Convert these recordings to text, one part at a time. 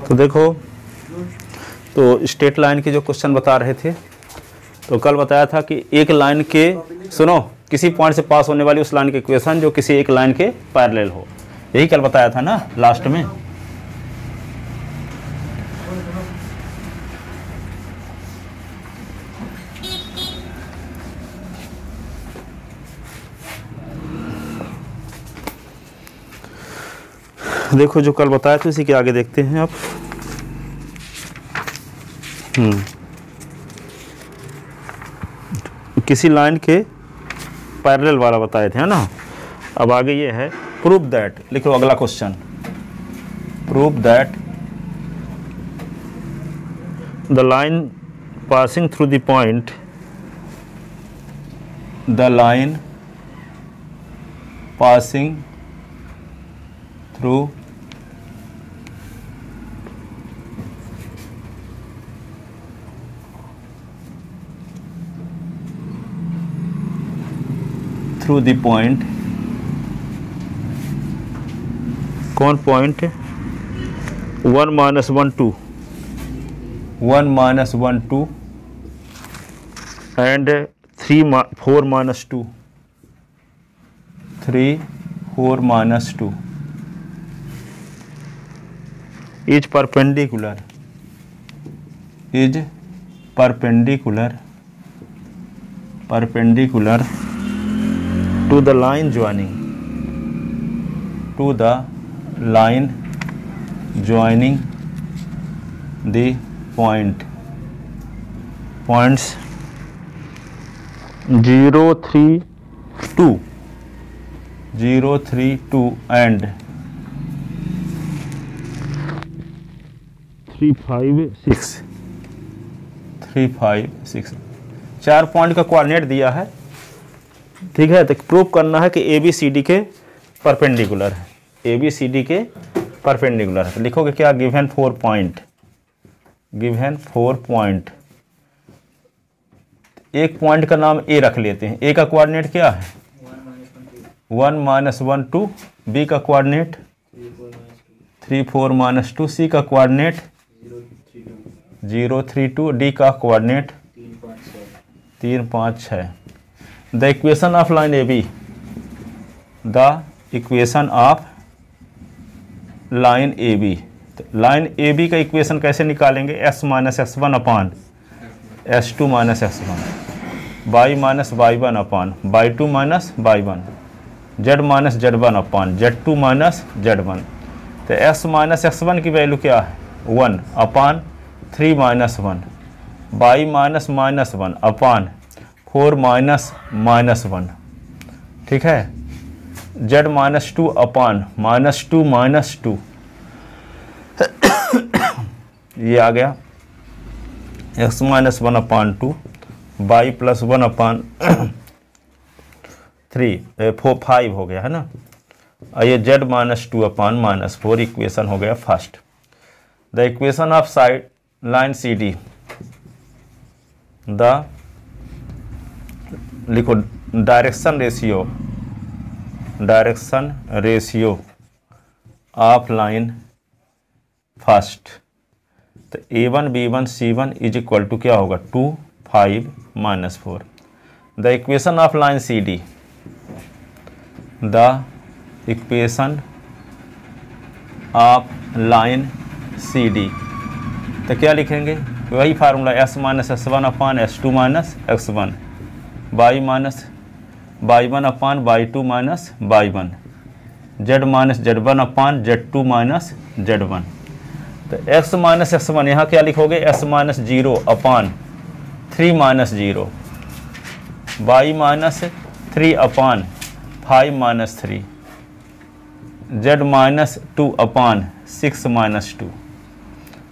तो देखो, तो स्ट्रेट लाइन के जो क्वेश्चन बता रहे थे, तो कल बताया था कि एक लाइन के, सुनो, किसी पॉइंट से पास होने वाली उस लाइन के इक्वेशन जो किसी एक लाइन के पैरेलल हो, यही कल बताया था ना लास्ट में। देखो जो कल बताया था उसी के आगे देखते हैं आप। किसी लाइन के पैरेलल वाला बताए थे, है ना। अब आगे ये है प्रूव दैट, लिखो अगला question, prove that the line passing through the point, the line passing through the point, कौन point, 1 - 1 2, 1 - 1 2 and 4 - 2, 3 4 - 2 is perpendicular, is perpendicular to the line joining, to the line joining the points 0 3 2 0 3 2 and 3 5 6 3 5 6। 4 point का coordinate दिया है, ठीक है। तो prove करना है कि ए बी सी डी के परपेंडिकुलर है, ए बी सी डी के परपेंडिकुलर है। तो लिखोगे क्या, गिवन 4 पॉइंट, गिवन 4 पॉइंट, एक पॉइंट का नाम ए रख लेते हैं। ए का कोऑर्डिनेट क्या है, 1 - 1 2, बी का कोऑर्डिनेट 3 4 - 2, सी का कोऑर्डिनेट 0 3 2, डी का coordinate 3 5 6। The equation of line A B, the equation of line A B. तो लाइन ए बी का इक्वेशन कैसे निकालेंगे, s - x1 अपान s2 - x1, y - y1 upon y2 - y1, z - z1 upon z2 - z1। तो s - x1 की value क्या है, 1 अपान 3 - 1, y -1 अपान 4 - 1, ठीक है। z -2 अपान -2 -2, ये आ गया x -1 अपान 2, y +1 अपान 3 4 5 हो गया, है ना। और ये z -2 अपान -4, इक्वेशन हो गया first. The equation of side line C D, the लिखो direction ratio of line first. तो A1 B1 C1 is equal to क्या होगा, 2 5 -4। The equation of line C D, the equation of line C D, तो क्या लिखेंगे, वही formula s - s1 upon s2 - x1, y - y1 upon y2 - y1, z - z1 upon z2 - z1। तो x - x1 यहाँ क्या लिखोगे, s - 0 अपान 3 - 0, y - 3 अपान 5 - 3, z - 2 अपान 6 - 2।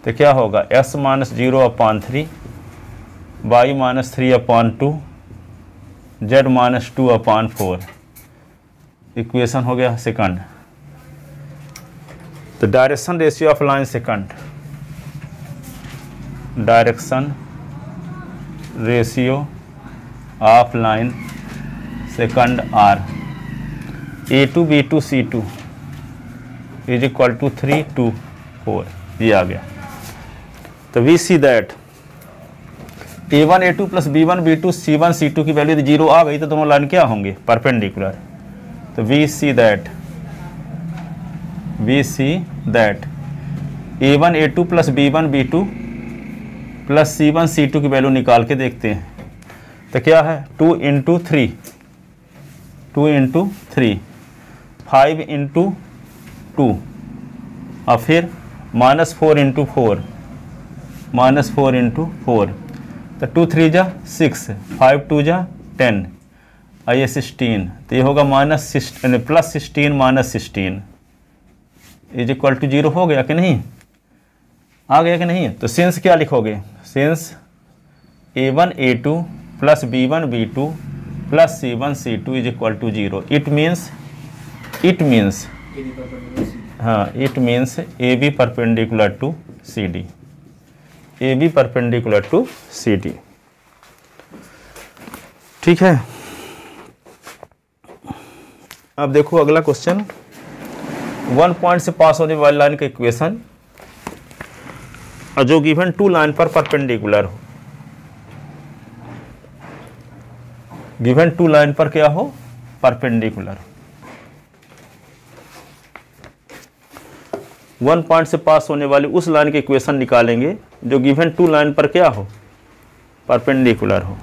तो क्या होगा, s - 0 upon 3, y - 3 upon 2, z - 2 upon 4, equation हो गया सेकंड। तो direction ratio of line second, direction ratio of line second are A2 B2 C2 is equal to 3 2 4। ये आ गया। तो we see that A1 A2 plus B1 B2 C1 C2 की value 0 आ गई तो दोनों लाइन क्या होंगे? परपेंडिकुलर। तो we see that A1 A2 plus B1 B2 plus C1 C2 की वैल्यू निकाल के देखते हैं। तो क्या है? 2 इंटू 3 5 इंटू 2 और फिर -4 इंटू 4 तो 2 3 जा 6 5 2 जा 10 और ये 16। तो ये होगा plus 16 minus 16 is equal to 0 हो गया कि नहीं? आ गया कि नहीं? तो सिंस क्या लिखोगे? Since A1 A2 plus B1 B2 plus C1 C2 is equal to 0 it means AB perpendicular to CD। AB perpendicular to CD। ठीक है। अब देखो अगला क्वेश्चन, 1 पॉइंट से पास होने वाली लाइन का इक्वेशन जो गिवन 2 लाइन पर परपेंडिकुलर हो। गिवन 2 लाइन पर क्या हो? परपेंडिकुलर। 1 पॉइंट से पास होने वाली उस लाइन के इक्वेशन निकालेंगे जो गिवन 2 लाइन पर क्या हो? परपेंडिकुलर हो।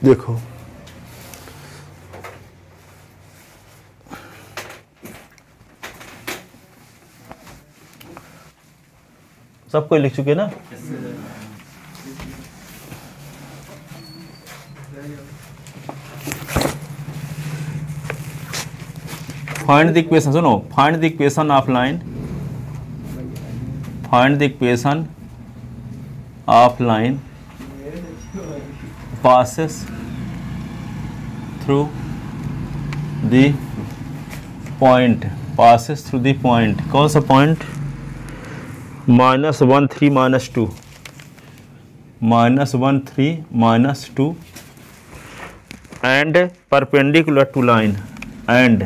देखो सब कोई लिख चुके ना? फाइंड द इक्वेशन, सुनो, find the equation of line, find the equation of line passes through the point, passes through the point, कौन सा point? -1 3 -2 -1 3 -2 and perpendicular to line, and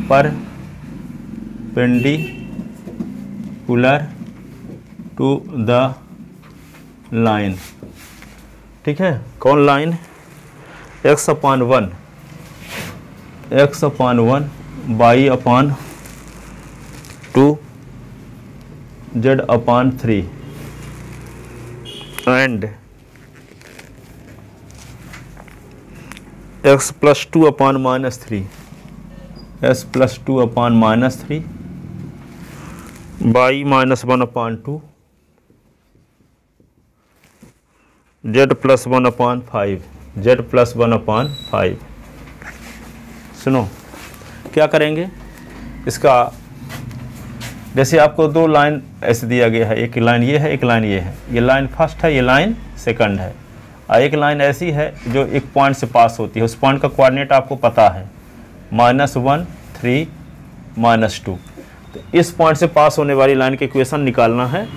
perpendicular to the line। ठीक है। कौन line? x/1 y/2 z/3 and x + 2/-3 s + 2/-3 y -1/2 z + 1/5 z + 1/5। सुनो क्या करेंगे इसका, जैसे आपको 2 लाइन ऐसे दिया गया है, एक लाइन ये है, एक लाइन ये है। ये लाइन फर्स्ट है, ये लाइन सेकंड है, और एक लाइन ऐसी है जो एक पॉइंट से पास होती है। उस पॉइंट का कोऑर्डिनेट आपको पता है -1 3 -2। तो इस पॉइंट से पास होने वाली लाइन की इक्वेशन निकालना है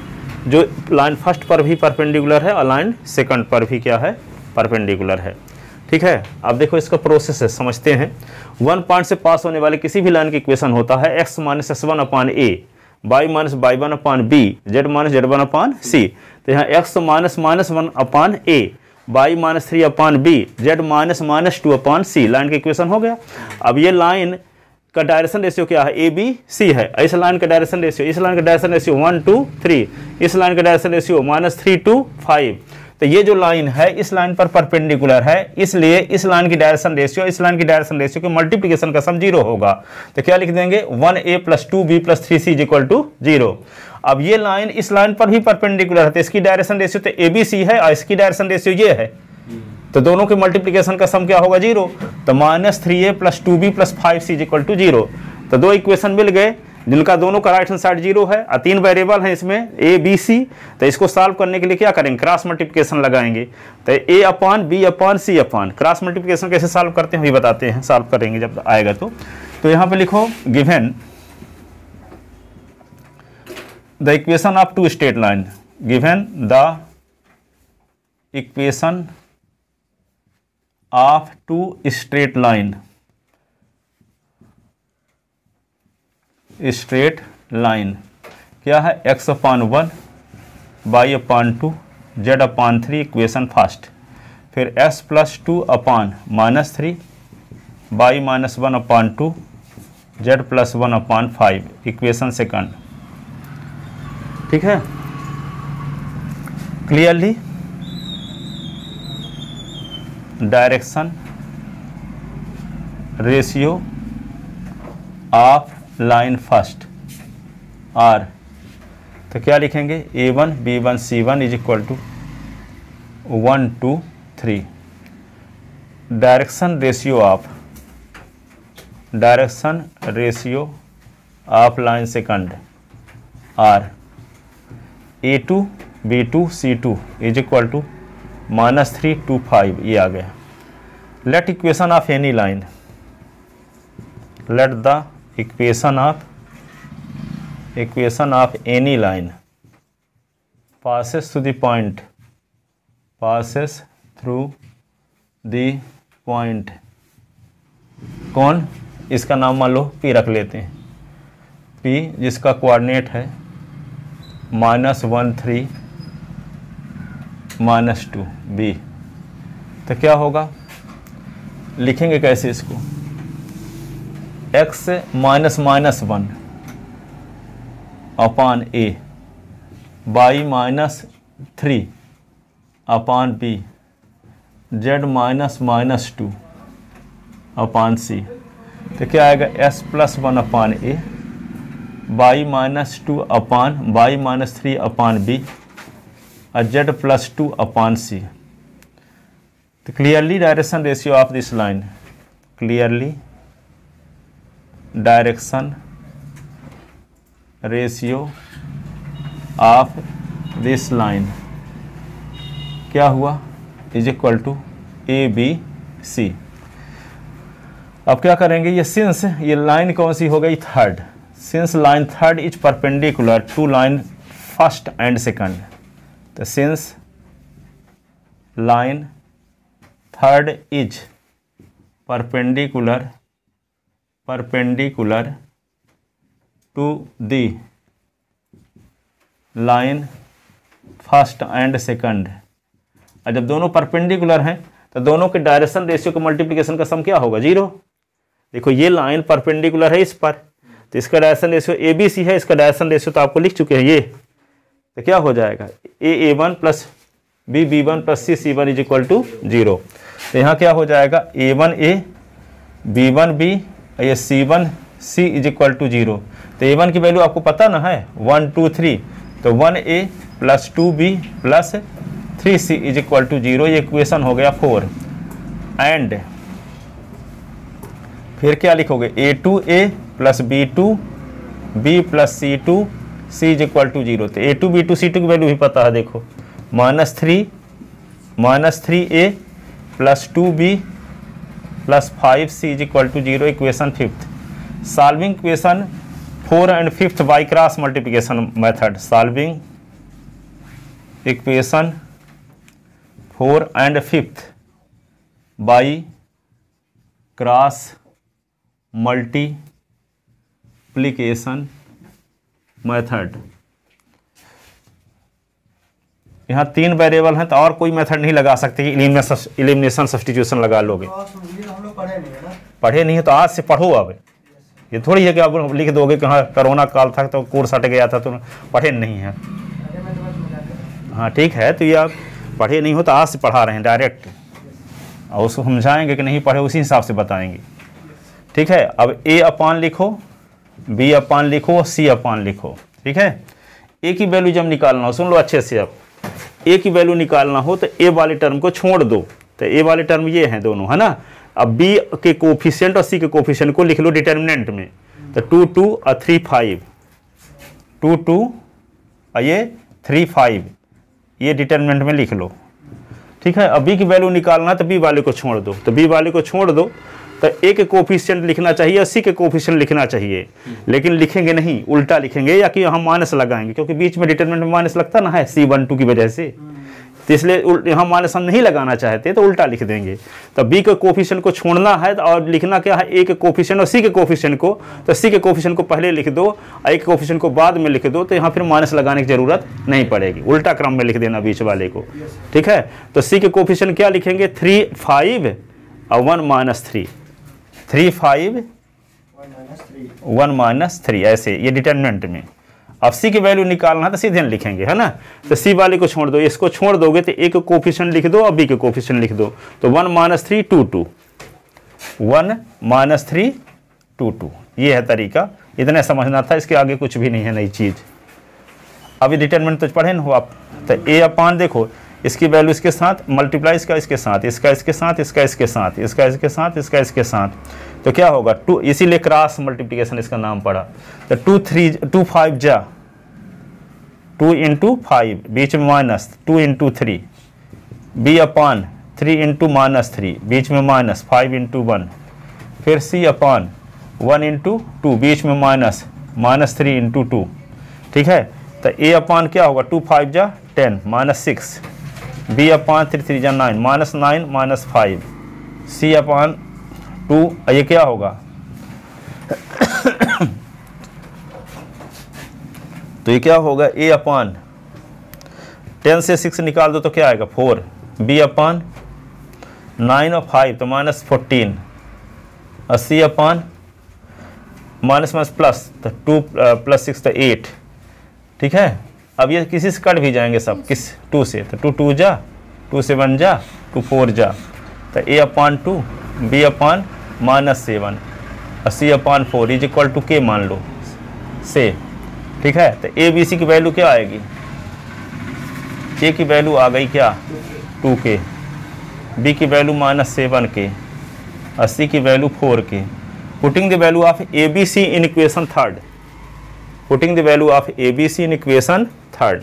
जो लाइन फर्स्ट पर भी परपेंडिकुलर है और लाइन सेकंड पर भी क्या है? परपेंडिकुलर है। ठीक है। अब देखो इसका प्रोसेस है, समझते हैं। 1 पॉइंट से पास होने वाले किसी भी लाइन की इक्वेशन होता है x - s1/a, y - y1/b, z - z1/c। तो यहाँ x - 1/a, y - 3/b, z - 2/c line का इक्वेशन हो गया। अब ये लाइन का डायरेक्शन रेशियो क्या है? ए बी सी है। इस लाइन का डायरेक्शन रेशियो, इस लाइन का डायरेक्शन रेशियो 1 2 3, इस लाइन का डायरेक्शन रेशियो -3 2 5। तो ये जो लाइन है इस लाइन पर परपेंडिकुलर है, इसलिए इस लाइन की डायरेक्शन रेशियो, इस लाइन की डायरेक्शन रेशियो के मल्टीप्लिकेशन का सम 0 होगा। तो क्या लिख देंगे? 1a + 2b + 3c = 0। अब ये लाइन इस लाइन पर भी परपेंडिकुलर है, तो इसकी डायरेक्शन रेशियो तो ABC है और इसकी डायरेक्शन रेशियो ये है, तो दोनों के मल्टीप्लिकेशन का सम क्या होगा? 0। तो -3a + 2b + 5c = 0। तो 2 इक्वेशन मिल गए जिनका दोनों का राइट हैंड साइड 0 है और 3 वेरिएबल हैं इसमें a b c। तो इसको सॉल्व करने के लिए क्या करेंगे? क्रॉस मल्टीप्लिकेशन लगाएंगे। तो a/b/c क्रॉस मल्टीप्लिकेशन कैसे सॉल्व करते हैं ये बताते हैं, सॉल्व करेंगे जब आएगा। तो यहाँ पे लिखो given the equation of two straight line, given the equation of two straight line, straight line क्या है, x upon 1 y upon 2 z upon 3 equation first, फिर s plus 2 upon minus 3 y minus 1 upon 2 z plus 1 upon 5 equation second. ठीक है, clearly direction ratio of line first are, तो क्या लिखेंगे A1 B1 C1 is equal to 1 2 3। Direction ratio of line second are A2 B2 C2 is equal to -3 2 5, ये आ गया। Let equation of any line, let the equation of any line passes through the point, कौन, इसका नाम मान लो P रख लेते हैं, P जिसका कोऑर्डिनेट है -1 3 -2 B, तो क्या होगा, लिखेंगे कैसे इसको, x -1 upon A, y -3 upon B, z -2 upon C, तो क्या आएगा s plus 1 upon A, y -2 upon y -3 upon B और z प्लस 2 अपान C। तो clearly direction ratio of this line, clearly direction ratio of this line क्या हुआ, is equal to ABC। अब क्या करेंगे, ये सिंस ये लाइन कौन सी हो गई, third, since line third is perpendicular to line first and second, तो since line third is perpendicular to the line first and second, और जब दोनों परपेंडिकुलर हैं तो दोनों के डायरेक्शन रेशियो के मल्टीप्लिकेशन का सम क्या होगा, 0। देखो ये लाइन परपेंडिकुलर है इस पर, तो इसका डायरेक्शन रेशियो ABC है, इसका डायरेक्शन रेशियो तो आपको लिख चुके हैं ये, तो क्या हो जाएगा A1 plus B1 plus C1 is equal to 0। तो यहाँ क्या हो जाएगा A1A B1 B ये C1 C is equal to 0। तो A1 की वैल्यू आपको पता ना है 1 2 3, तो 1A plus 2B plus 3C is equal to 0, ये इक्वेशन हो गया 4। एंड फिर क्या लिखोगे A2A plus B2 B plus C2 C is equal to 0। तो A2 B2 C2 की वैल्यू भी पता है, देखो -3A plus 2B plus 5C is equal to 0, equation 5th। Solving equation 4 and 5th by cross multiplication method, solving equation 4 and 5th by cross multiplication method. यहाँ 3 variable हैं तो और कोई मेथड नहीं लगा सकते कि इलिमिनेशन सब्स्टिट्यूशन लगा लोगे, पढ़े नहीं है तो आज से पढ़ो। अब ये थोड़ी है कि आप लिख दोगे कि हाँ कोरोना काल था तो कोर्स हट गया था तो पढ़े नहीं है। हाँ ठीक है, तो ये आप पढ़े नहीं हो तो आज से पढ़ा रहे हैं डायरेक्ट, और उसको समझाएंगे कि नहीं पढ़े उसी हिसाब से बताएंगे। ठीक है, अब A अपान लिखो, B अपान लिखो, C अपान लिखो। ठीक है, A की वैल्यू जब निकालना हो, सुन लो अच्छे से, अब A की वैल्यू निकालना हो तो A वाले टर्म को छोड़ दो, तो A वाले टर्म ये हैं दोनों, है ना। अब B के कोफिशिएंट और C के कोफिशिएंट को लिख लो डिटर्मिनेंट में, तो 2 2 और 3 5, 2 2 और ये 3 5, ये डिटर्मिनेंट में लिख लो। ठीक है, अब B की वैल्यू निकालना तो B वाले को छोड़ दो, तो B वाले को छोड़ दो तो ए के कोफिशिएंट लिखना चाहिए और सी के कोफिशिएंट लिखना चाहिए, लेकिन लिखेंगे नहीं, उल्टा लिखेंगे या कि हम माइनस लगाएंगे, क्योंकि बीच में डिटरमिनेंट में माइनस लगता ना है C12 की वजह से, तो इसलिए यहाँ माइनस हम नहीं लगाना चाहते तो उल्टा लिख देंगे। तो बी के कोफिशिएंट को छोड़ना है और लिखना क्या है, ए के कोफिशिएंट और सी के कोफिशिएंट को, तो सी के कोफिशिएंट को पहले लिख दो और ए के कोफिशिएंट को बाद में लिख दो, तो यहाँ फिर माइनस लगाने की जरूरत नहीं पड़ेगी, उल्टा क्रम में लिख देना बीच वाले को, ठीक है। तो सी के कोफिशिएंट क्या लिखेंगे, 3 5 और 1 -3, 3 5 1 -3 ऐसे, ये डिटरमिनेंट में। अब सी की वैल्यू निकालना है तो सीधे लिखेंगे, है ना। तो सी वाले को छोड़ दो, इसको छोड़ दोगे तो ए के कोफिशिएंट लिख दो और बी के कोफिशिएंट लिख दो, तो 1 -3 2 2, 1 -3 2 2, ये है तरीका, इतने समझना था, इसके आगे कुछ भी नहीं है नई चीज़। अभी डिटरमिनेंट तो पढ़े ना हो आप, तो ए अपान देखो इसकी वैल्यू इसके साथ मल्टीप्लाई, इसका इसके साथ, इसका इसके साथ, इसका इसके साथ, इसका इसके साथ, इसका इसके साथ, तो क्या होगा 2, इसीलिए क्रॉस मल्टीप्लिकेशन इसका नाम पड़ा। तो 2 5 जा 2 × 5, बीच में माइनस 2 × 3, बी अपान 3 × -3, बीच में माइनस 5 × 1, फिर सी अपान 1 × 2, बीच में माइनस -3 × 2, ठीक है। तो ए अपान क्या होगा 2 5 जा 10 -6, बी अपान 3 3 जा 9 -9 -5, सी अपान 2, ये क्या होगा तो ये क्या होगा, ए अपान 10 से 6 निकाल दो तो क्या आएगा 4, बी अपान 9 और 5 तो -14, और सी अपान माइनस प्लस तो 2 + 6 तो 8, ठीक है। अब ये किसी से कट भी जाएंगे सब, किस 2 से, तो 2 2 जा 2 से 1 जा 2 4 जा, तो ए अपान 2, बी अपान -7 और सी अपान 4 = के मान लो से, ठीक है। तो ए बी सी की वैल्यू क्या आएगी, ए की वैल्यू आ गई क्या 2k, बी की वैल्यू -7 के और सी की value 4k। Putting the value of A B C in equation third, putting the value of A B C in equation third,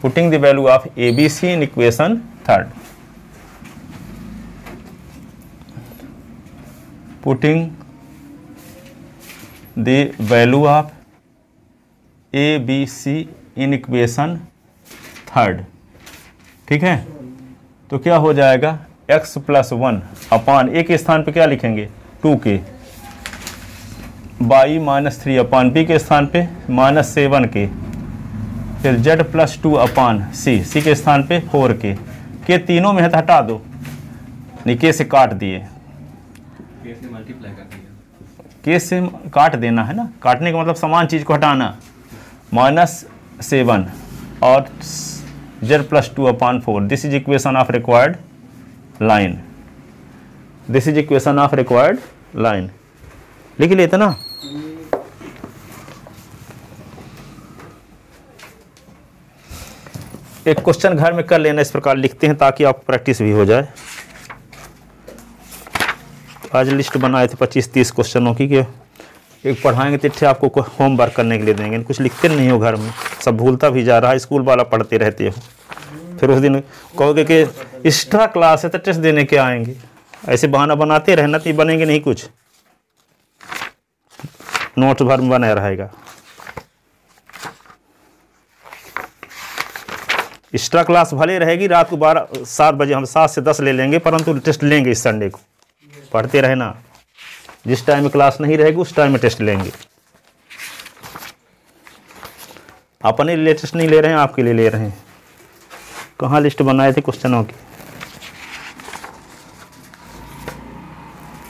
putting the value of A B C in equation third, putting the value of a b c in equation third, ठीक है। तो क्या हो जाएगा x + 1 upon a के स्थान पे क्या लिखेंगे 2k, y -3 अपान b के स्थान पे -7k, फिर z + 2 अपान c के स्थान पे 4k, के तीनों में है तो हटा दो, निके से काट दिए, केस से काट देना है ना, काटने का मतलब समान चीज़ को हटाना, -7 और z + 2 upon 4, this is equation of required line, this is equation of required line, लिख लेते ना। एक क्वेश्चन घर में कर लेना, इस प्रकार लिखते हैं ताकि आपको प्रैक्टिस भी हो जाए। आज लिस्ट बनाए थे 25-30 क्वेश्चनों की, कि एक पढ़ाएंगे तो आपको होमवर्क करने के लिए देंगे, कुछ लिखते नहीं हो घर में, सब भूलता भी जा रहा है, स्कूल वाला पढ़ते रहते हो, फिर उस दिन कहोगे कि एक्स्ट्रा क्लास है तो टेस्ट देने के आएंगे, ऐसे बहाना बनाते रहना तो बनेंगे नहीं, कुछ नोट्स भर में बना रहेगा। एक्स्ट्रा क्लास भले रहेगी, रात को 7 बजे हम 7 से 10 ले लेंगे, परंतु टेस्ट लेंगे इस संडे को, पढ़ते रहना, जिस टाइम में क्लास नहीं रहेगी उस टाइम में टेस्ट लेंगे। अपने लिए टेस्ट नहीं ले रहे हैं, आपके लिए ले रहे हैं। कहाँ लिस्ट बनाए थे क्वेश्चनों की,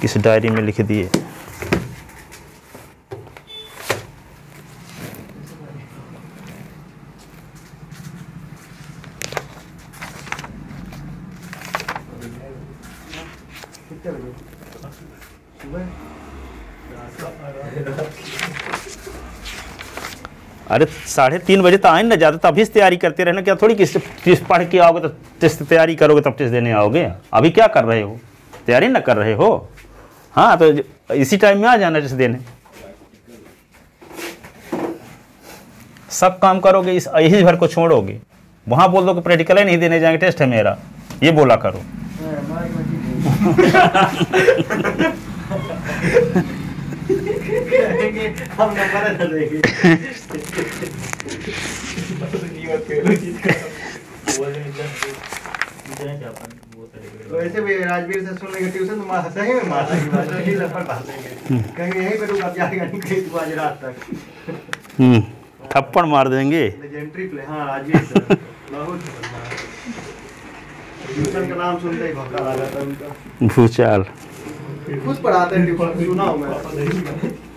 किस डायरी में लिख दिए, अरे 3:30 बजे तो आए ना, ज़्यादा तभी से तैयारी करते रहना, क्या थोड़ी कि टेस्ट पढ़ के आओगे तो टेस्ट तैयारी करोगे तब टेस्ट देने आओगे। अभी क्या कर रहे हो, तैयारी ना कर रहे हो, हाँ तो इसी टाइम में आ जाना टेस्ट देने। सब काम करोगे, इस यही भर को छोड़ोगे, वहाँ बोल दो कि प्रैक्टिकल ही नहीं देने जाएंगे, टेस्ट है मेरा, ये बोला करो। हम नंबर देंगे। वैसे भी राजवीर से सुन लेंगे ट्यूशन तो हंसेंगे में मारेंगे लफड़ मारेंगे कहेंगे यहीं पे रुक जाएगा नहीं कहीं तो आज रात तक थप्पड़ मार देंगे। Legendary play. हाँ राजवीर सर बहुत ट्यूशन का नाम सुनते ही भौकाल आ जाता है उनका। भूचाल कुछ पढ़ाते हैं ट्यूशन सुना हूँ मैं।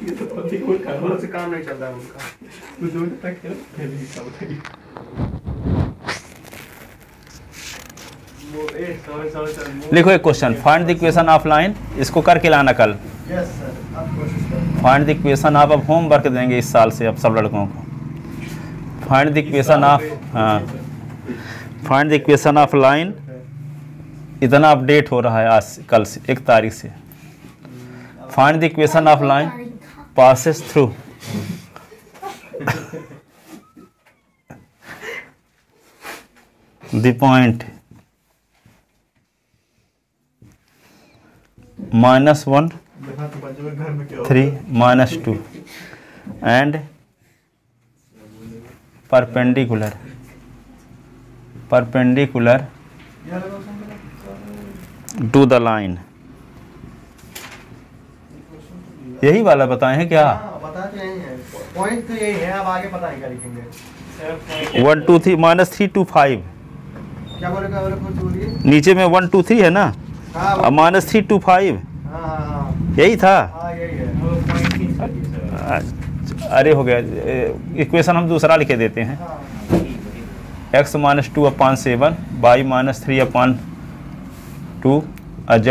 ये तो कोई से काम नहीं चल रहा है उनका। लिखो एक question, find the equation of line, इसको करके लाना कल। यस सर आप कोशिश करें। फाइंड द इक्वेशन आप अब होमवर्क देंगे इस साल से अब सब लड़कों को। फाइंड द इक्वेशन ऑफ, हाँ find the equation of line, इतना अपडेट हो रहा है आज से, कल से 1 तारीख से। Find the equation of line passes through the point -1 3 -2 and perpendicular to the line। यही वाला बताए हैं क्या? बता तो यही है, पॉइंट तो यही है, अब आगे पता नहीं क्या लिखेंगे। 1 2 3 -3 to 5, क्या बोलेगा और कुछ बोलिए। नीचे में 1 2 3 है ना, हाँ अब -3 to 5 हाँ हाँ यही था। हाँ यही है। अरे हो गया, इक्वेशन हम दूसरा लिखे देते हैं। हाँ x -2 upon 7, y -3 upon 2, z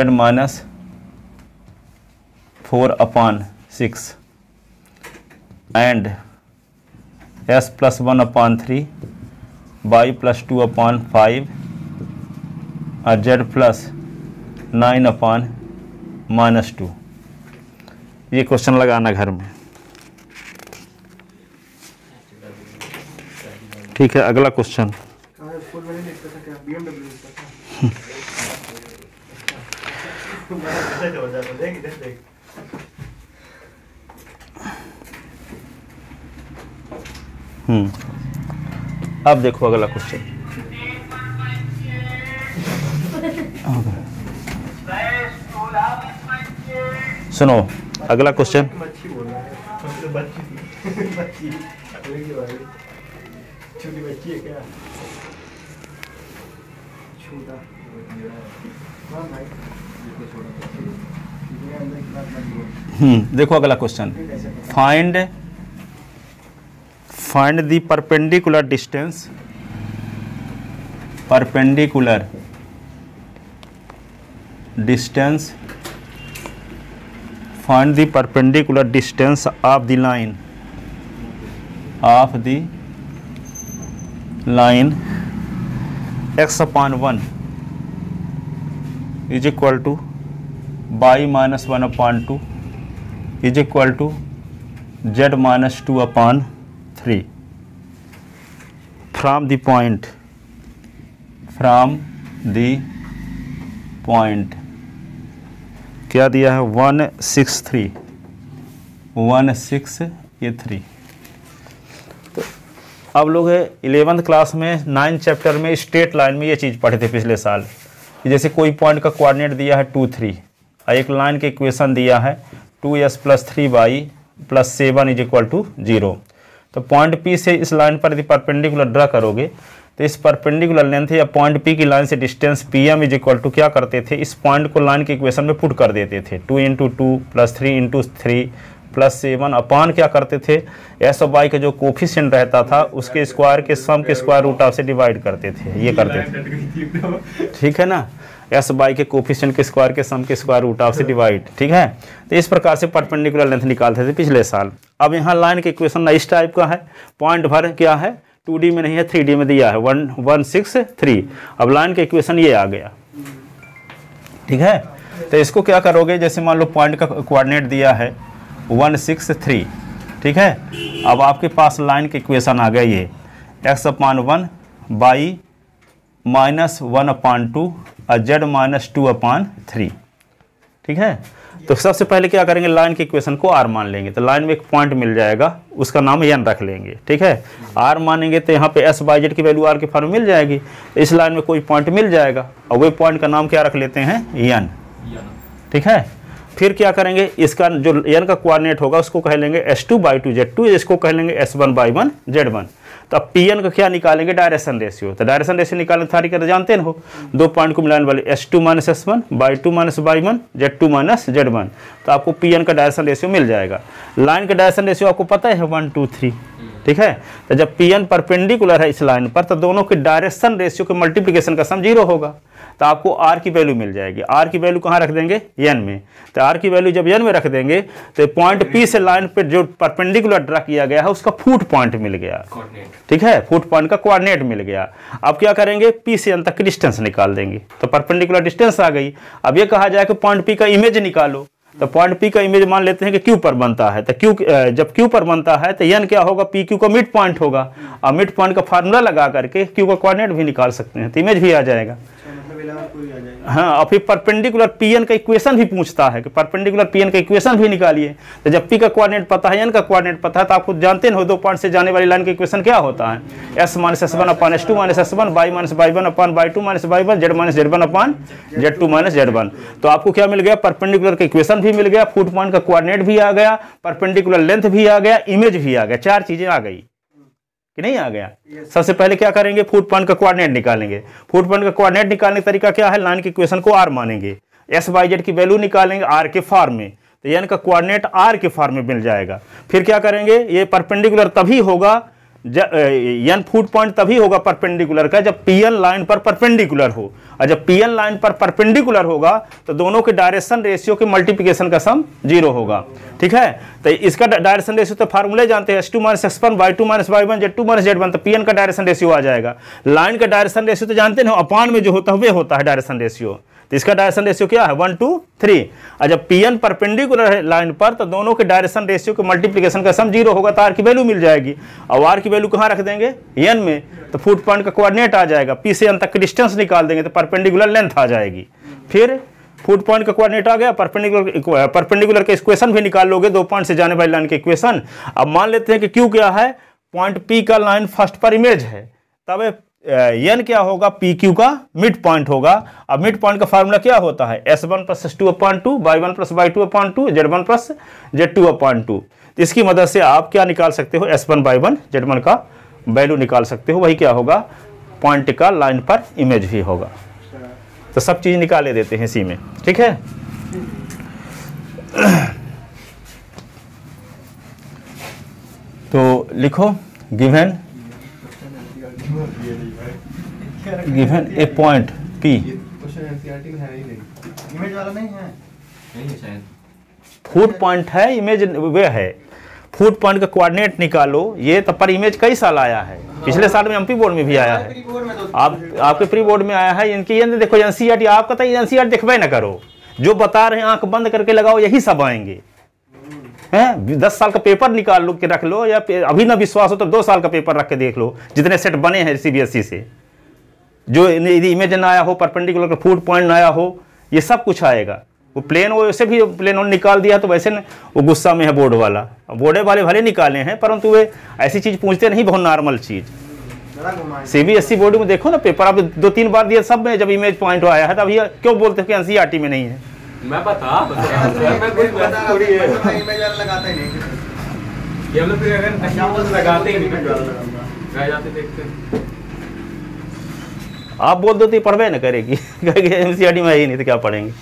-4 upon 6 and s +1 upon 3, y +2 upon 5, z +9 upon -2। ये क्वेश्चन लगाना घर में, ठीक है। अगला क्वेश्चन, स्कूल में नहीं लिखता था क्या, BMW लिखता था। हो जाता देख इधर देख। अब देखो अगला क्वेश्चन। सुनो अगला क्वेश्चन, मच्छी बोल रहा है, बच्ची अगले की बारी, छोटी बच्ची है क्या? छोटा हाँ भाई ये अंदर की बात मत बोल। देखो अगला question, find the perpendicular distance, find the perpendicular distance of the line x upon 1 is equal to y -1 upon 2 is equal to z -2 upon 3 from the point क्या दिया है 163 तो अब लोग 11th क्लास में 9th चैप्टर में straight line में ये चीज़ पढ़े थे पिछले साल, जैसे कोई पॉइंट का कोऑर्डिनेट दिया है 2 3 और एक लाइन के इक्वेशन दिया है 2s + 3y + 7 = 0। तो पॉइंट P से इस लाइन पर यदि परपेंडिकुलर ड्रा करोगे तो इस परपेंडिकुलर लेंथ या पॉइंट P की लाइन से डिस्टेंस PM = क्या करते थे, इस पॉइंट को लाइन के इक्वेशन में पुट कर देते थे 2 × 2 + 3 × 3 + 7 अपान क्या करते थे, एस और वाई का जो कोफिशिएंट रहता था उसके स्क्वायर के सम के स्क्वायर रूट ऑफ से डिवाइड करते थे, ये करते थे, ठीक है ना। एस वाई के कोफिशिएंट के स्क्वायर के सम के स्क्वायर रूट ऑफ से डिवाइड, ठीक है। तो इस प्रकार से परपेंडिकुलर लेंथ निकालते थे पिछले साल। अब यहाँ लाइन के इक्वेशन इस टाइप का है, पॉइंट भर क्या है 2D में नहीं है 3D में दिया है 163। अब लाइन का इक्वेशन ये आ गया, ठीक है। तो इसको क्या करोगे, जैसे मान लो पॉइंट का कोऑर्डिनेट दिया है 163, ठीक है। अब आपके पास लाइन का इक्वेशन आ गया ये x/1 y -1/2 और z माइनस 2/3। ठीक है, तो सबसे पहले क्या करेंगे, लाइन के इक्वेशन को r मान लेंगे। तो लाइन में एक पॉइंट मिल जाएगा, उसका नाम n रख लेंगे। ठीक है, r मानेंगे तो यहाँ पे s बाई जेड की वैल्यू r के फॉर्म में मिल जाएगी। इस लाइन में कोई पॉइंट मिल जाएगा और वही पॉइंट का नाम क्या रख लेते हैं, n। ठीक है, फिर क्या करेंगे, इसका जो n का कोऑर्डिनेट होगा उसको कह लेंगे s2/2 z2, इसको कह लेंगे s1/1 z1। तो अब pn का क्या निकालेंगे, डायरेक्शन रेशियो। तो डायरेक्शन रेशियो निकालने की तरीका जानते हो, दो पॉइंट को मिलाने वाले s2 minus s1 by2 minus y1 z2 minus z1। तो आपको pn का डायरेक्शन रेशियो मिल जाएगा। लाइन का डायरेक्शन रेशियो आपको पता है 1 2 3। ठीक है, तो जब pn परपेंडिकुलर है इस लाइन पर, तो दोनों के डायरेक्शन रेशियो के मल्टीप्लिकेशन का सम 0 होगा। तो आपको r की वैल्यू मिल जाएगी। r की वैल्यू कहाँ रख देंगे, n में। तो r की वैल्यू जब n में रख देंगे तो पॉइंट p से लाइन पे जो परपेंडिकुलर ड्रा किया गया है उसका फुट पॉइंट मिल गया। ठीक है, फुट पॉइंट का कोऑर्डिनेट मिल गया। अब क्या करेंगे, p से n तक की डिस्टेंस निकाल देंगे। तो परपेंडिकुलर डिस्टेंस आ गई। अब ये कहा जाए कि पॉइंट p का इमेज निकालो। तो पॉइंट p का इमेज मान लेते हैं कि q पर बनता है। तो q जब q पर बनता है तो n क्या होगा, pq का मिड पॉइंट होगा। और मिड पॉइंट का फार्मूला लगा करके q का कोऑर्डिनेट भी निकाल सकते हैं, तो इमेज भी आ जाएगा। हाँ, और फिर परपेंडिकुलर pn का इक्वेशन भी पूछता है कि परपेंडिकुलर pn का इक्वेशन भी निकालिए। तो जब p का कोऑर्डिनेट पता है, n का कोऑर्डिनेट पता है, तो आपको जानते हो दो पॉइंट से जाने वाली लाइन का इक्वेशन क्या होता है, s minus s1 upon s2 minus s1 y minus y1 upon y2 minus y1 z minus z1 upon z2 minus z1। तो आपको क्या मिल गया, परपेंडिकुलर का इक्वेशन भी मिल गया, फुट पॉइंट का कोऑर्डिनेट भी आ गया, परपेंडिकुलर लेंथ भी आ गया, इमेज भी आ गया। चार चीजें आ गई कि नहीं आ गया। सबसे पहले क्या करेंगे, फुट पॉइंट का कोऑर्डिनेट निकालेंगे। फुट पॉइंट का कोऑर्डिनेट निकालने का तरीका क्या है, लाइन की इक्वेशन को r मानेंगे, s बाई जेड की वैल्यू निकालेंगे r के फॉर्म में। तो n का कोऑर्डिनेट r के फॉर्म में मिल जाएगा। फिर क्या करेंगे, ये परपेंडिकुलर तभी होगा, n फुट पॉइंट तभी होगा परपेंडिकुलर का जब pn लाइन पर परपेंडिकुलर हो। और जब pn लाइन पर परपेंडिकुलर होगा तो दोनों के डायरेक्शन रेशियो के मल्टीप्लिकेशन का सम 0 होगा। ठीक है, तो इसका डायरेक्शन रेशियो तो फार्मूले जानते हैं, s2 minus s1 y2 minus y1 z2 minus z1। तो pn का डायरेक्शन रेशियो आ जाएगा। लाइन का डायरेक्शन रेशियो तो जानते हैं, अपान में जो होता है वे होता है डायरेक्शन रेशियो। तो इसका डायरेक्शन रेशियो क्या है, 1 2 3। और जब pn परपेंडिकुलर है लाइन पर तो दोनों के डायरेक्शन रेशियो के मल्टीप्लिकेशन का सम 0 होगा। तो r की वैल्यू मिल जाएगी। और r की वैल्यू कहाँ रख देंगे, न में। तो फुट पॉइंट का कोऑर्डिनेट आ जाएगा, p से n तक की डिस्टेंस निकाल देंगे तो परपेंडिकुलर लेंथ आ जाएगी। फिर फुट पॉइंट का कोऑर्डिनेट आ गया, परपेंडिकुलर का इक्वेशन भी निकाल लोगे, दो पॉइंट से जाने वाली लाइन के इक्वेशन। अब मान लेते हैं कि q क्या है, पॉइंट p का लाइन फर्स्ट पर इमेज है, तब n क्या होगा, pq का मिड पॉइंट होगा। अब मिड पॉइंट का फार्मूला क्या होता है, s1 plus s2/2 y1 plus y2/2 z1 plus z2/2। इसकी मदद से आप क्या निकाल सकते हो, s1 y1 z1 का वैल्यू निकाल सकते हो। वही क्या होगा, पॉइंट का लाइन पर इमेज भी होगा। तो सब चीज निकाले देते हैं इसी में। ठीक है, तो लिखो गिवन ए पॉइंट P, इमेज वाला नहीं है, शायद फुट पॉइंट है, इमेज वे है। फुट पॉइंट का कोऑर्डिनेट निकालो, ये तो पर इमेज कई साल आया है, पिछले साल में एमपी बोर्ड में भी आया है, आपके प्री बोर्ड में आया है। इनकी ये देखो एनसीईआरटी, आपका तो एनसीईआरटी देखबे ना करो, जो बता रहे हैं आंख बंद करके लगाओ, यही सब आएंगे। हैं 10 साल का पेपर निकाल लो के रख लो, या अभी ना विश्वास हो तो 2 साल का पेपर रख के देख लो, जितने सेट बने हैं सीबीएसई से, जो इमेज ना आया हो, परपेंडिकुलर का फुट पॉइंट ना आया हो, ये सब कुछ आएगा। वो प्लेन, वो वैसे भी प्लेन निकाल दिया तो वैसे न, वो गुस्सा में है बोर्ड वाला। बोर्डे वाले भले निकाले हैं, परंतु वे ऐसी चीज पूछते नहीं, बहुत नॉर्मल चीज। सीबीएसई बोर्ड में देखो ना पेपर, आप 2-3 बार दिया, सब में जब इमेज पॉइंट आया है तब ये क्यों बोलते हो कि एनसीईआरटी में नहीं है। मैं बता मैं कोई बता थोड़ी है, इमेज वाला लगाता ही नहीं, ये हम लोग फिर अगर लगाते ही नहीं रह जाते, देखते आप बोल दो तो पढ़वे ना करेगी, कहेगी एनसीईआरटी में ही नहीं तो क्या पढ़ेंगे।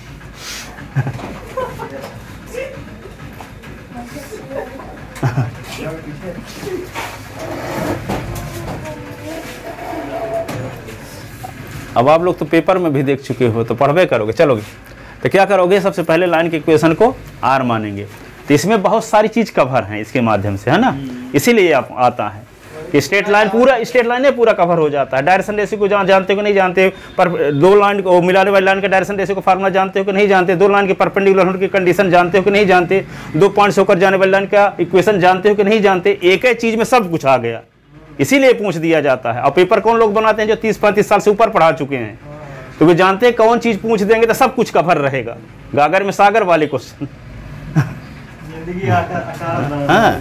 अब आप लोग तो पेपर में भी देख चुके हो, तो पढ़वे करोगे, चलोगे तो क्या करोगे, सबसे पहले लाइन के इक्वेशन को r मानेंगे। तो इसमें बहुत सारी चीज कवर है इसके माध्यम से, है ना, इसीलिए आप आता है कि स्ट्रेट लाइन पूरा कवर हो जाता है। डायरेक्शन रेशियो को जानते हो कि नहीं जानते, पर दो लाइन को मिलाने वाली लाइन के डायरेक्शन रेशियो को फार्मूला जानते हो कि नहीं जानते, दो लाइन के परपेंडिकुलर होने की कंडीशन जानते हो कि नहीं जानते, 2 पॉइंट से होकर जाने वाली लाइन का इक्वेशन जानते हो कि नहीं जानते। एक ही चीज में सब कुछ आ गया, इसीलिए पूछ दिया जाता है। और पेपर कौन लोग बनाते हैं, जो 30-35 साल से ऊपर पढ़ा चुके हैं, तो वे जानते हैं कौन चीज़ पूछ देंगे तो सब कुछ कवर रहेगा, गागर में सागर वाले क्वेश्चन। जिंदगी आसान हाँ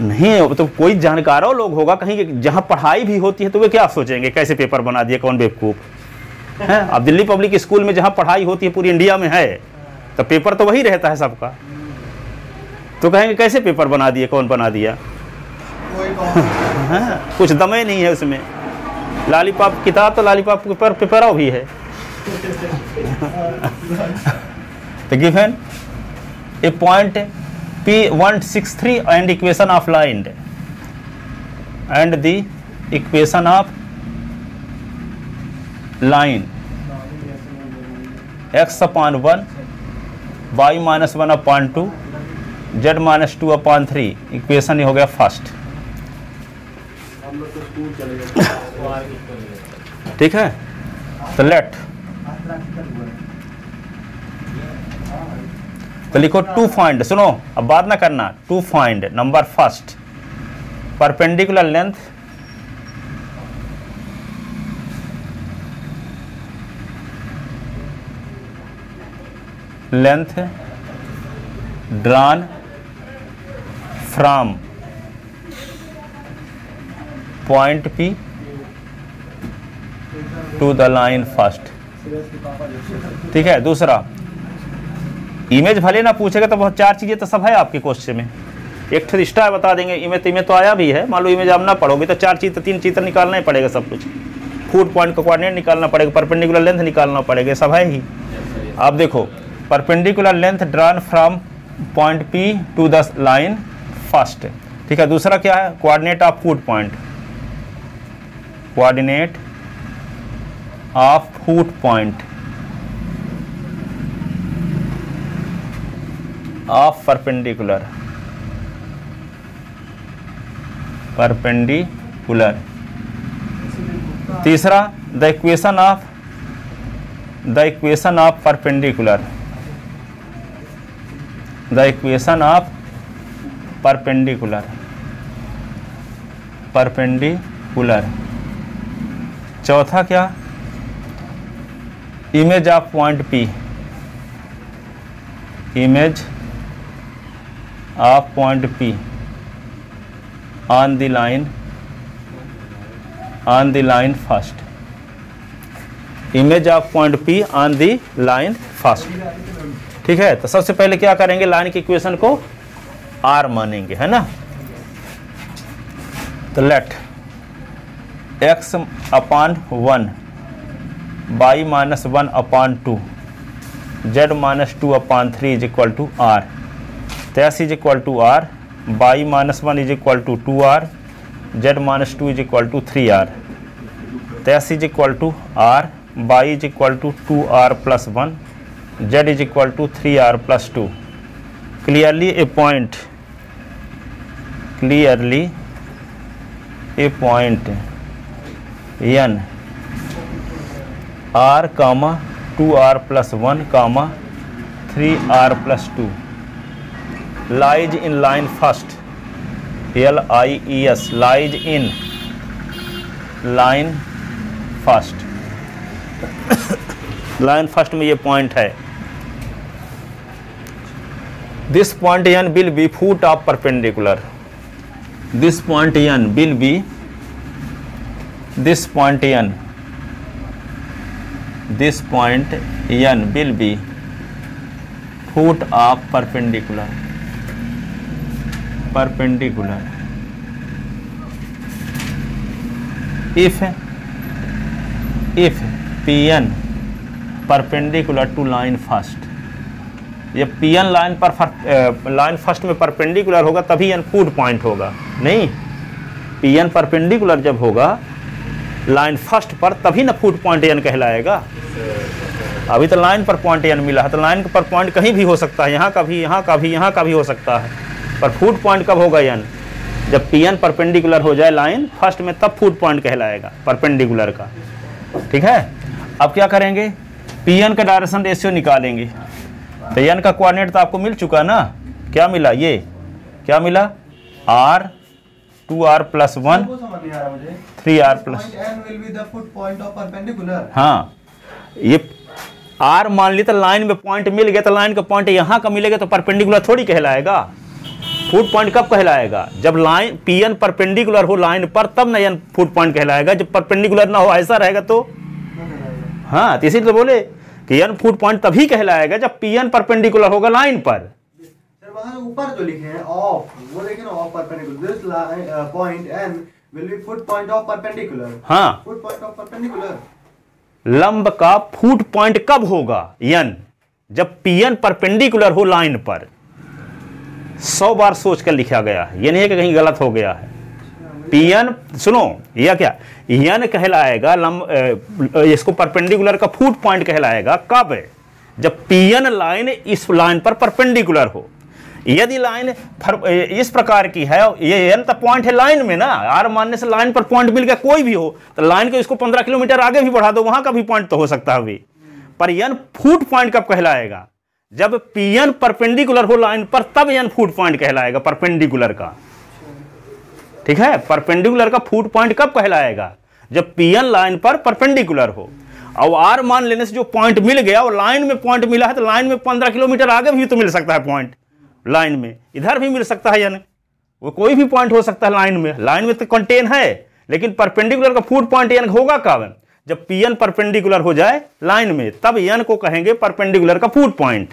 नहीं, तो कोई जानकारों लोग होगा कहीं जहाँ पढ़ाई भी होती है तो वे क्या सोचेंगे कैसे पेपर बना दिए, कौन बेवकूफ़ है। अब दिल्ली पब्लिक स्कूल में जहाँ पढ़ाई होती है पूरी इंडिया में है, तो पेपर तो वही रहता है सबका, तो कहेंगे कैसे पेपर बना दिए, कौन बना दिया। हाँ, कुछ दमे नहीं है उसमें। लॉलीपॉप किताब तो लॉलीपॉप पेपर पेपरों भी है। तो given a point P163 and equation of line and the equation of line x upon 1 y minus 1 upon 2 z minus 2 upon 3 equation ही हो गया फर्स्ट। ठीक है, तो लेट तो लिखो टू फाइंड, सुनो अब बात ना करना, to find number first perpendicular length drawn from point P to the line first. ठीक है, दूसरा इमेज भले ना पूछेगा तो बहुत चार चीज़ें तो सब है आपके क्वेश्चन में, एक ठरिस्टा बता देंगे, इमेज तो आया भी है, मान लो इमेज आप ना पढ़ोगे तो चार चीज़ तो तीन चीज़ तो निकालना ही पड़ेगा, सब कुछ फूट पॉइंट का कोऑर्डिनेट निकालना पड़ेगा, परपेंडिकुलर लेंथ निकालना पड़ेगा, सब है ही। आप देखो perpendicular length drawn from point P to the line first. ठीक है, दूसरा क्या है, coordinate of foot point, coordinate of foot point of perpendicular तीसरा द इक्वेशन ऑफ परपेंडिकुलर चौथा क्या, image of point P, image of point P on the line first, image of point P on the line first। ठीक है, तो सबसे पहले क्या करेंगे, लाइन की इक्वेशन को R मानेंगे, है ना। तो late x upon 1 y minus 1 upon 2 z minus 2 upon 3 is equal to R। तो s is equal to R, y minus 1 is equal to 2r, z minus 2 is equal to 3r। तो s is equal to r, y is equal to 2r plus 1, z is equal to 3r plus 2। Clearly a point n r comma 2r plus 1 comma 3r plus 2 lies in line first, LIES, lies in line first। Line first में ये point है। This point n will be foot of perpendicular, this point n will be, this point n will be foot of perpendicular if Pn perpendicular to line first, ये Pn line first में perpendicular होगा तभी n फूट point होगा, नहीं Pn perpendicular जब होगा line first पर तभी ना फूट पॉइंट n कहलाएगा। अभी तो लाइन पर पॉइंट n मिला है, तो लाइन पर पॉइंट कहीं भी हो सकता है, यहाँ का भी, यहाँ का भी, यहाँ का भी हो सकता है, पर फूट पॉइंट कब होगा n, जब Pn परपेंडिकुलर हो जाए लाइन फर्स्ट में, तब फूट पॉइंट कहलाएगा परपेंडिकुलर का। ठीक है, अब क्या करेंगे, Pn का डायरेक्शन रेशियो निकालेंगे। तो n का कोऑर्डिनेट तो आपको मिल चुका ना, क्या मिला, ये क्या मिला, r 2r प्लस 1 वो समझ नहीं आ रहा मुझे। 3r plus, Point N will be the foot point of perpendicular। हाँ ये r मान ली तो लाइन में पॉइंट मिल गया, तो लाइन का पॉइंट यहाँ का मिलेगा तो परपेंडिकुलर थोड़ी कहलाएगा। फुट पॉइंट कब कहलाएगा? जब लाइन Pn परपेंडिकुलर हो लाइन पर, तब ना n फुट पॉइंट कहलाएगा। जब परपेंडिकुलर ना हो ऐसा रहेगा तो हाँ, तो इसीलिए तो बोले कि n फुट पॉइंट तभी कहलाएगा जब Pn परपेंडिकुलर होगा लाइन पर। सर वहाँ ऊपर जो लिखे हैं ऑफ, वो देखें ना, of perpendicular, this point N will be foot point of perpendicular। हाँ, foot point of perpendicular। लंब का फुट पॉइंट कब होगा? n, जब Pn परपेंडिकुलर हो लाइन पर। 100 बार सोच कर लिखा गया है, ये नहीं है कि कहीं गलत हो गया है। Pn सुनो, यह क्या n कहलाएगा लंब, इसको परपेंडिकुलर का फुट पॉइंट कहलाएगा कब? जब Pn लाइन इस लाइन पर परपेंडिकुलर हो। यदि लाइन इस प्रकार की है, ये n तो पॉइंट है लाइन में ना, r मानने से लाइन पर पॉइंट मिल गया कोई भी हो, तो लाइन को इसको 15 किलोमीटर आगे भी बढ़ा दो, वहां का भी पॉइंट तो हो सकता है। पर n फुट पॉइंट कब कहलाएगा? जब Pn परपेंडिकुलर हो लाइन पर, तब n फुट पॉइंट कहलाएगा परपेंडिकुलर का। ठीक है, परपेंडिकुलर का फुट पॉइंट कब कहलाएगा? जब Pn लाइन पर परपेंडिकुलर हो। और r मान लेने से जो पॉइंट मिल गया, और लाइन में पॉइंट मिला है, तो लाइन में 15 किलोमीटर आगे भी तो मिल सकता है पॉइंट, लाइन में इधर भी मिल सकता है, यानी वो कोई भी पॉइंट हो सकता है लाइन में। लाइन में तो कंटेन है, लेकिन परपेंडिकुलर का फुट पॉइंट n होगा कब? जब Pn परपेंडिकुलर हो जाए लाइन में, तब n को कहेंगे परपेंडिकुलर का फुट पॉइंट।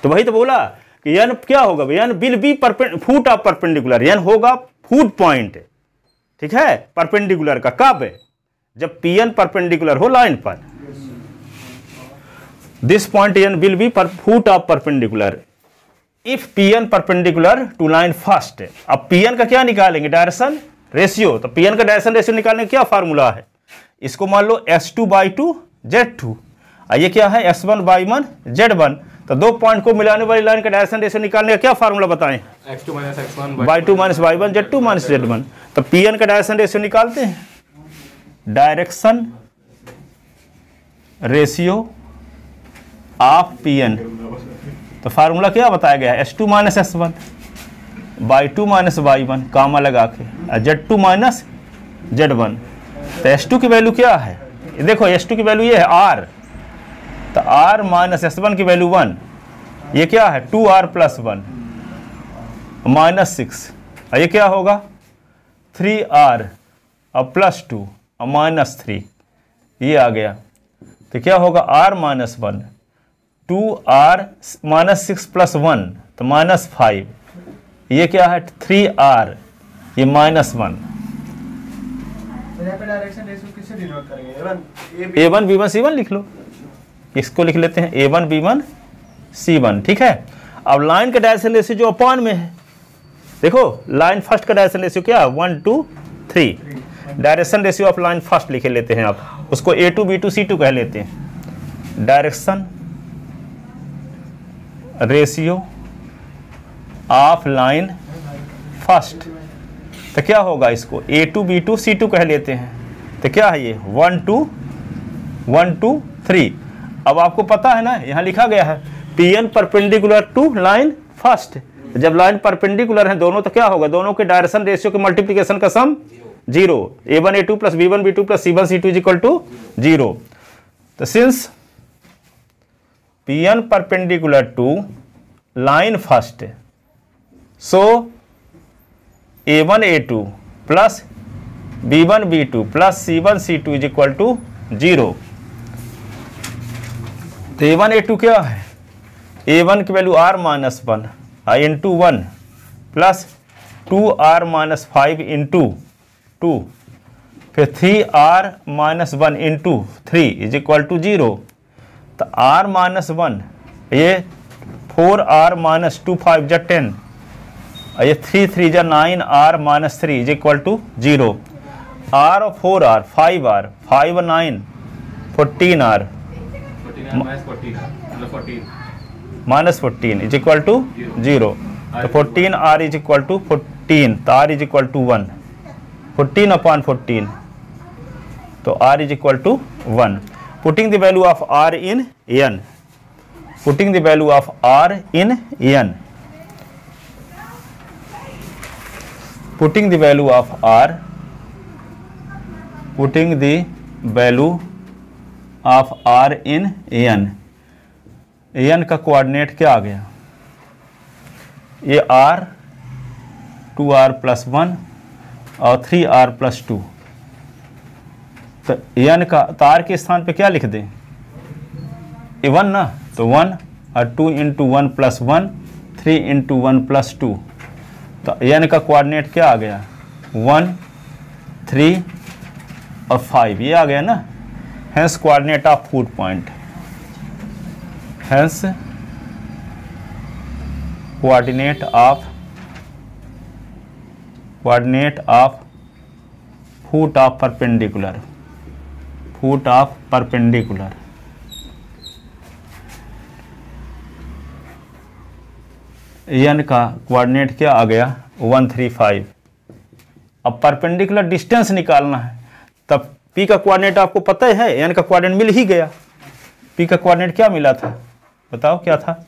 तो वही तो बोला कि n क्या होगा? n will be foot of perpendicular, n होगा फुट पॉइंट। ठीक है, परपेंडिकुलर का कब? जब Pn परपेंडिकुलर हो लाइन पर। This point n will be foot of perpendicular if Pn perpendicular to line first. अब Pn का क्या निकालेंगे? Direction ratio. तो Pn का डायरेक्शन रेशियो निकालने का क्या फार्मूला है? इसको मान लो S2/2 Z2, ये क्या है? S1/1 Z1। तो दो पॉइंट को मिलाने वाली लाइन का डायरेक्शन रेशियो निकालने का क्या फार्मूला बताएं? x2 - x1 y2 - y1 Z2 - Z1। तो Pn का डायरेक्शन रेशियो निकालते हैं, डायरेक्शन रेशियो ऑफ Pn। तो फार्मूला क्या बताया गया है? S2 - S1 y2 - y1 कामा लगा के Z2 - Z1। तो S2 की वैल्यू क्या है? देखो S2 की वैल्यू ये है R, तो R माइनस S1 की वैल्यू 1, ये क्या है? 2R + 1 -6, ये क्या होगा? 3R और +2 और -3, ये आ गया। तो क्या होगा? R - 1, 2R -6 + 1 तो -5, ये क्या है? 3R, ये -1। डायरेक्शन रेशियो किससे डिनोट करेंगे? A1 B1 C1 लिख लो, इसको लिख लेते हैं A1 B1 C1। ठीक है, अब लाइन का डायरेक्शन रेशियो जो अपॉन में है, देखो लाइन फर्स्ट का डायरेक्शन रेशियो क्या है? 1 2 3। Direction ratio of line first लिख लेते हैं, आप उसको A2 B2 C2 कह लेते हैं। Direction ratio of line first, तो क्या होगा? इसको A2 B2 C2 कह लेते हैं। तो क्या है ये? 1 2 1 2 3। अब आपको पता है ना, यहाँ लिखा गया है Pn perpendicular to line first. जब लाइन परपेंडिकुलर है दोनों, तो क्या होगा? दोनों के डायरेक्शन रेशियो के मल्टीप्लिकेशन का सम 0। A1 A2 + B1 B2 + C1 C2 = 0। तो since Pn perpendicular to line first, so A1 A2 + B1 B2 + C1 C2 = 0। तो A1 A2 क्या है? A1 की वैल्यू R - 1 × 1 + 2R - 5 × 2, फिर 3R - 1 × 3 = 0। तो R - 1, ये 4R - 2 5 × 10, ये 3 3 × 9, R - 3 = 0। R और 4R 5R 5 और 9 14R -14 = 0। तो 14R = 14, तो R = 1, 14/14, तो R = 1। Putting the value of R in N, putting the value of R in N, putting the value of r, putting the value of r in n, n का coordinate क्या आ गया, ये r 2r + 1 और 3r + 2, तो n का तो r के स्थान पे क्या लिख दें, ये 1 ना, तो 1 और 2 × 1 + 1 3 × 1 + 2, तो n का कोऑर्डिनेट क्या आ गया 1 3 और 5, ये आ गया ना। Hence coordinate of foot point, hence coordinate of foot of perpendicular, foot of perpendicular, n का कोऑर्डिनेट क्या आ गया 1 3 5। अब परपेंडिकुलर डिस्टेंस निकालना है, तब p का कोऑर्डिनेट आपको पता है, n का कोऑर्डिनेट मिल ही गया। p का कोऑर्डिनेट क्या मिला था, बताओ क्या था,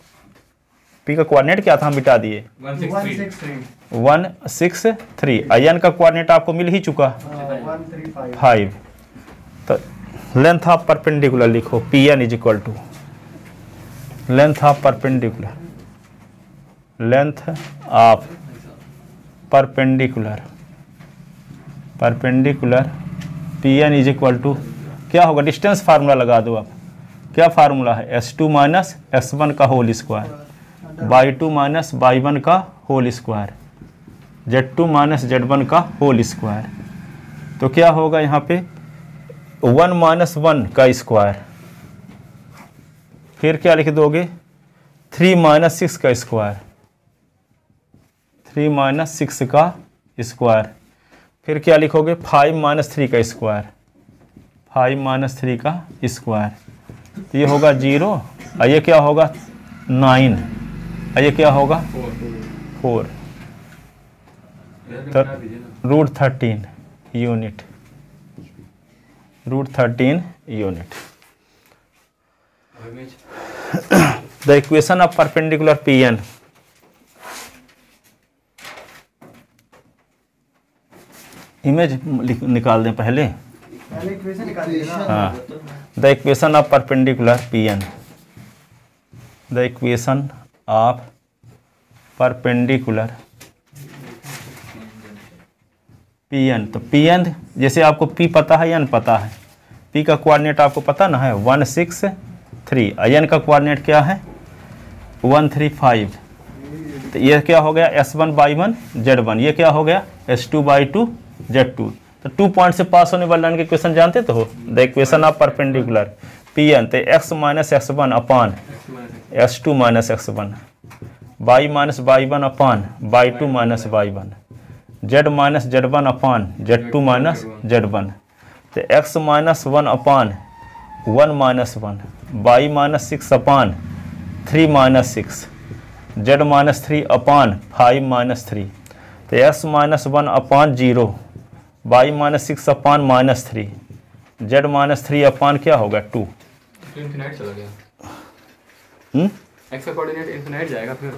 p का कोऑर्डिनेट क्या था, हम मिटा दिए 163, n का कोऑर्डिनेट आपको मिल ही चुका 5। तो लेंथ ऑफ परपेंडिकुलर लिखो, pn = length of perpendicular, length of perpendicular, pn = क्या होगा, डिस्टेंस फार्मूला लगा दो आप, क्या फार्मूला है, s2 - s1 का होल स्क्वायर, y2 - y1 का होल स्क्वायर, z2 - z1 का होल स्क्वायर। तो क्या होगा यहाँ पे 1 - 1 का स्क्वायर, फिर क्या लिख दोगे 3 - 6 का स्क्वायर, 3 - 6 का स्क्वायर, फिर क्या लिखोगे 5 - 3 का स्क्वायर, 5 - 3 का स्क्वायर, ये होगा 0, और ये क्या होगा 9, और ये क्या होगा 4, तो √13 unit, √13 unit. The equation of perpendicular pn, image निकाल दें पहले इक्वेशन निकालिए ना। हाँ, the equation of perpendicular pn, the equation of perpendicular pn, तो pn जैसे आपको p पता है n पता है, p का कोऑर्डिनेट आपको पता ना है 1 6 3, n का कोऑर्डिनेट क्या है 1 3 5, तो ये क्या हो गया s1/1 z1, ये क्या हो गया s2/2 z2। तो 2 पॉइंट से पास होने वाले लाइन के इक्वेशन जानते तो हो, the equation of perpendicular pn, तो x - x1 अपान s2 - x1, y - y1 upon y2 - y1, z - z1 upon z2 - z1, तो x - 1 अपान 1 - 1, y - 6 अपान 3 - 6, z - 3 अपान 5 - 3, तो x - 1 अपान 0, y - 6 अपान -3, z - 3 अपान क्या होगा 2। इनफिनाइट चला गया, x का कोऑर्डिनेट इनफिनाइट जाएगा, फिर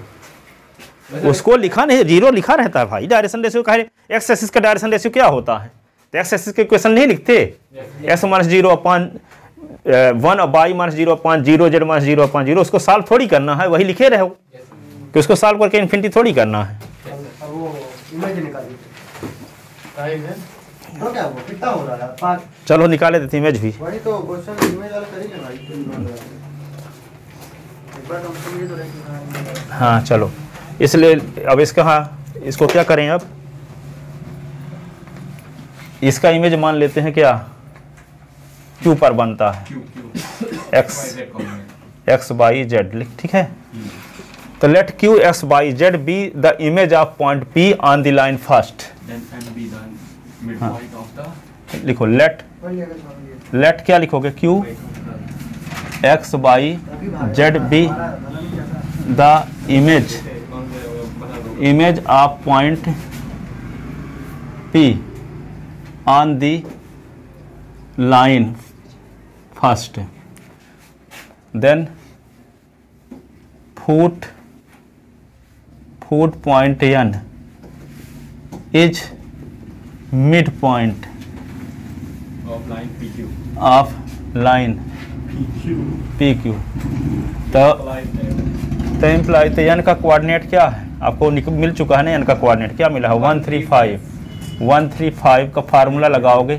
उसको लिखा नहीं, 0 लिखा रहता है भाई, डायरेक्शन रेशियो का एक्स एक्सिस का डायरेक्शन रेशियो क्या होता है, तो एक्स एक्सिस के इक्वेशन नहीं लिखते, x - 0 अपान 1 और y - 0 अपान 0, z - 0 अपान 0, उसको सॉल्व थोड़ी करना है, वही लिखे रहो कि उसको सॉल्व करके इन्फिनिटी थोड़ी करना है। वो इमेज निकालिए, टाइम है तो क्या वो कितना हो रहा है 5, चलो निकाले देते इमेज भी, वही तो क्वेश्चन इमेज वाला करेंगे भाई, एक बार हम समझिए तो रहेंगे। हाँ चलो, इसलिए अब इसका हाँ इसको क्या करें, अब इसका इमेज मान लेते हैं क्या Q पर बनता है x y z, ठीक है, तो let Q x y z be the image of point P on the line first, लिखो लेट क्या लिखोगे Q x y z be the image of point P on the line first, then foot point n is mid point of line PQ of line P Q. तो imply तो N का coordinate क्या है आपको मिल चुका है ना, N का कोऑर्डिनेट क्या मिला है 135 का फार्मूला लगाओगे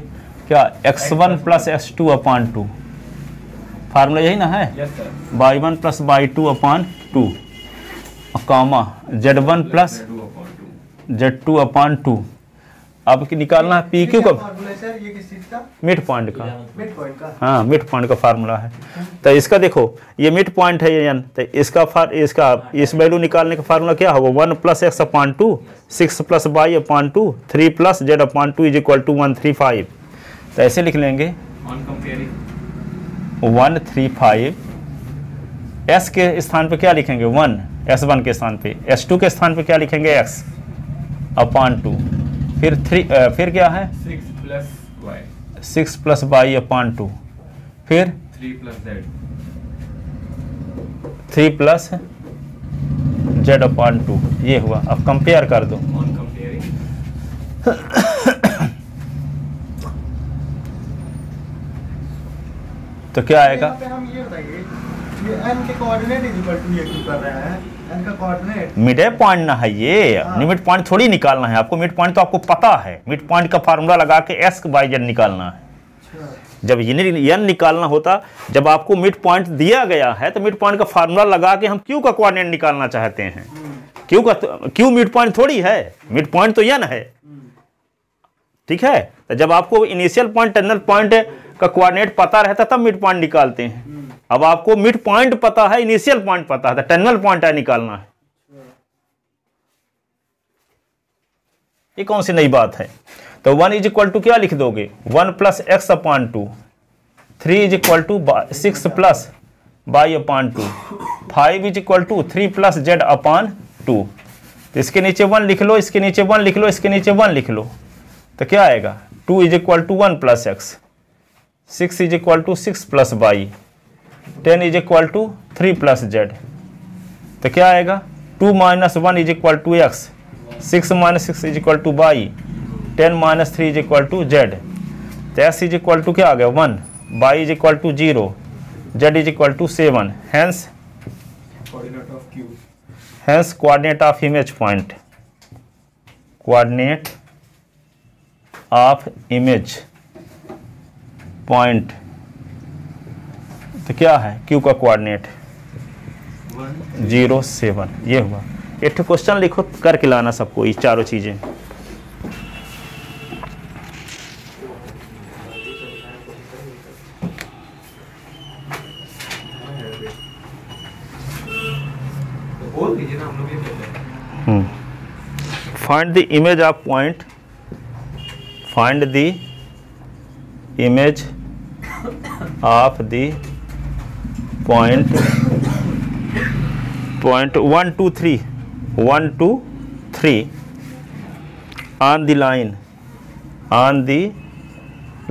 क्या x1 plus x2 upon 2, formula यही ना है, yes sir y1 plus y2 upon 2 कामा z1 प्लस z2 अपॉन 2। अब निकालना है पी क्यू का सर ये किस चीज का? मिड पॉइंट का, मिड पॉइंट का। हाँ मिड पॉइंट का फार्मूला है। तो इसका देखो ये मिड पॉइंट है ये एन, तो इसका इस वैल्यू निकालने का फार्मूला क्या होगा 1 plus X upon 2, 6 plus Y upon 2, 3 plus Z upon 2 is equal to 135। तो ऐसे लिख लेंगे ऑन कंपेयरिंग 135 एस के स्थान पे क्या लिखेंगे 1, S1 के स्थान पे, S2 के स्थान पे क्या लिखेंगे x अपॉन 2, फिर 3 फिर क्या है 6 plus y 6 plus Y upon 2, फिर 3 plus z 3 plus Z upon 2, ये हुआ। अब कंपेयर कर दो ऑन कंपेयरिंग तो क्या आएगा, यहाँ पे हम ये बताइए ये n के कोऑर्डिनेट इज इक्वल टू ये क्यों कर रहा है? n का कोऑर्डिनेट मिड पॉइंट ना है ये, मिड पॉइंट थोड़ी निकालना है आपको, मिड पॉइंट तो आपको पता है, मिड पॉइंट का फार्मूला लगा के एस बाई जेड निकालना है। जब एन निकालना होता, जब आपको मिड पॉइंट दिया गया है तो मिड पॉइंट का फार्मूला लगा के हम क्यू का कोऑर्डिनेट निकालना चाहते हैं। क्यू मिड पॉइंट थोड़ी है, मिड पॉइंट तो एन है, ठीक है। तो जब आपको इनिशियल पॉइंट टर्मिनल पॉइंट का कोऑर्डिनेट पता रहता तब मिड पॉइंट निकालते हैं। अब आपको मिड पॉइंट पता है, इनिशियल पॉइंट पता है, तो टर्मिनल पॉइंट है निकालना है। ये कौन सी नई बात है? तो 1 इज इक्वल टू क्या लिख दोगे 1 plus X upon 2, 3 is equal to 6 plus Y upon 2, 5 is equal to 3 plus Z upon 2। तो इसके नीचे 1 लिख लो, इसके नीचे 1 लिख लो, इसके नीचे 1 लिख लो, तो क्या आएगा 2 is equal to 1 plus X, 6 is equal to 6 plus Y, 10 is equal to 3 plus Z. तो क्या आएगा 2 minus 1 is equal to X, 6 minus 6 is equal to Y, 10 minus 3 is equal to Z. तो एक्स इज इक्वल टू क्या आ गया 1, Y is equal to 0, Z is equal to 7। Hence coordinate of Q hence coordinate of image point, coordinate of image point तो क्या है Q का coordinate 0 7। ये हुआ। एक क्वेश्चन लिखो करके लाना सबको ये चारों चीजें। बोल दीजिए ना, हम लोग ये कहते हैं find the image of point, find the image of the point 1 2 3 1 2 3 on the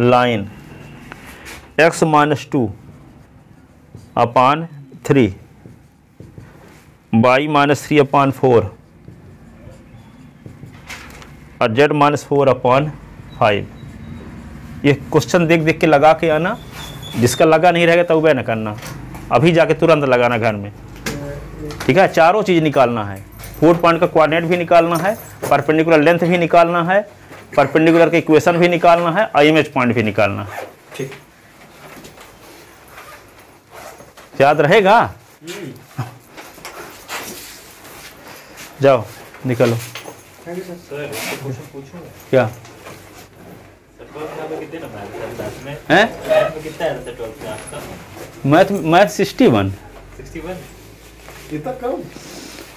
line x minus 2 upon 3, y minus 3 upon 4 और z minus 4 upon 5। ये क्वेश्चन देख देख के लगा के आना, जिसका लगा नहीं रहेगा तो वह न करना, अभी जाके तुरंत लगाना घर में, ठीक है। चारों चीज़ निकालना है, फोर पॉइंट का कोऑर्डिनेट भी निकालना है, परपेंडिकुलर लेंथ भी निकालना है, परपेंडिकुलर का इक्वेशन भी निकालना है और इमेज पॉइंट भी निकालना है। ठीक, याद रहेगा? जाओ निकलो। सर क्वेश्चन पूछो क्या हैं? मैथ 61 इतना कम?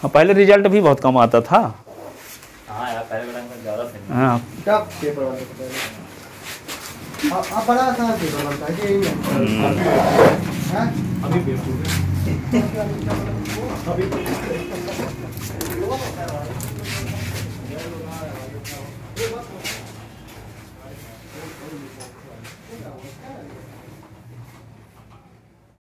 हाँ, पहले रिजल्ट भी बहुत कम आता था। हाँ यार, पहले वाला में ज़्यादा थे। हाँ क्या पेपर वाले को पहले अब बड़ा सा पेपर बनता है यही है। अभी बेवकूफ है। अभी